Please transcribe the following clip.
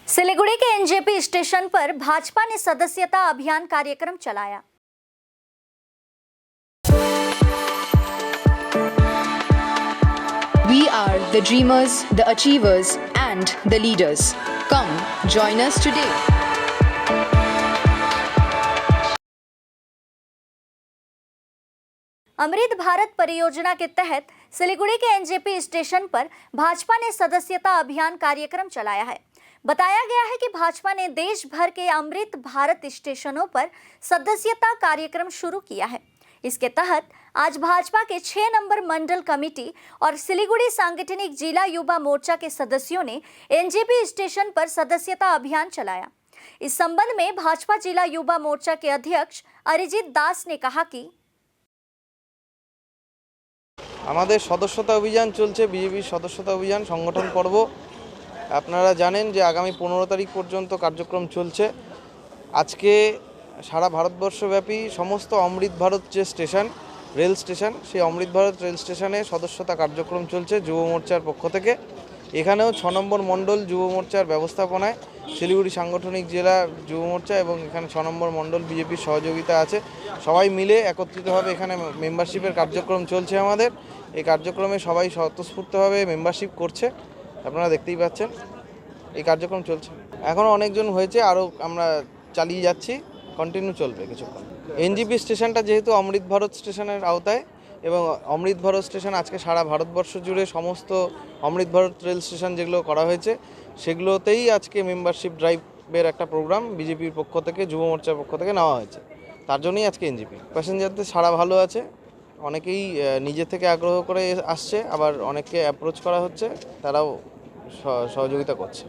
सिलीगुड़ी के NJP station पर भाजपा ने सदस्यता अभियान कार्यक्रम चलाया। We are the dreamers, the achievers, and the leaders. Come, join us today. Amrit Bharat परियोजना के तहत सिलीगुड़ी के एनजेपी स्टेशन पर भाजपा ने सदस्यता अभियान कार्यक्रम चलाया है। बताया गया है कि भाजपा ने देश भर के अमृत भारत स्टेशनों पर सदस्यता कार्यक्रम शुरू किया है। इसके तहत आज भाजपा के 6 नंबर मंडल कमेटी और सिलीगुड़ी सांगठनिक जिला युवा मोर्चा के सदस्यों ने एनजेपी स्टेशन पर सदस्यता अभियान चलाया। इस संबंध में भाजपा जिला युवा मोर्चा के अध्यक्ष अरिजीत दास ने कहा कि আমাদের সদস্যতা অভিযান চলছে, বিজেপির সদস্যতা অভিযান সংগঠন পর্ব। আপনারা জানেন যে আগামী 15 তারিখ পর্যন্ত কার্যক্রম চলছে। আজকে সারা ভারতবর্ষব্যাপী সমস্ত অমৃত ভারত যে স্টেশন, রেল স্টেশন, সেই অমৃত ভারত রেল স্টেশনে সদস্যতা কার্যক্রম চলছে যুব মোর্চার পক্ষ থেকে। এখানেও 6 নম্বর মণ্ডল যুব মোর্চার ব্যবস্থাপনায় শিলিগুড়ি সাংগঠনিক জেলা যুব মোর্চা এবং এখানে 6 নম্বর মণ্ডল বিজেপির সহযোগিতা আছে। সবাই মিলে একত্রিতভাবে এখানে মেম্বারশিপের কার্যক্রম চলছে আমাদের। এই কার্যক্রমে সবাই স্বতঃস্ফূর্তভাবে মেম্বারশিপ করছে, আপনারা দেখতেই পাচ্ছেন। এই কার্যক্রম চলছে, এখনও অনেকজন হয়েছে, আরও আমরা চালিয়ে যাচ্ছি, কন্টিনিউ চলবে কিছুক্ষণ। এনজিপি স্টেশনটা যেহেতু অমৃত ভারত স্টেশনের আওতায় এবং অমৃত ভারত স্টেশন আজকে সারা ভারতবর্ষ জুড়ে সমস্ত অমৃত ভারত রেল স্টেশন যেগুলো করা হয়েছে সেগুলোতেই আজকে মেম্বারশিপ ড্রাইভের একটা প্রোগ্রাম বিজেপির পক্ষ থেকে যুব মোর্চার পক্ষ থেকে নেওয়া হয়েছে। তার জন্যই আজকে এনজিপি। প্যাসেঞ্জারদের সারা ভালো আছে, অনেকেই নিজে থেকে আগ্রহ করে আসছে, আবার অনেককে অ্যাপ্রোচ করা হচ্ছে, তারাও সহযোগিতা করছে।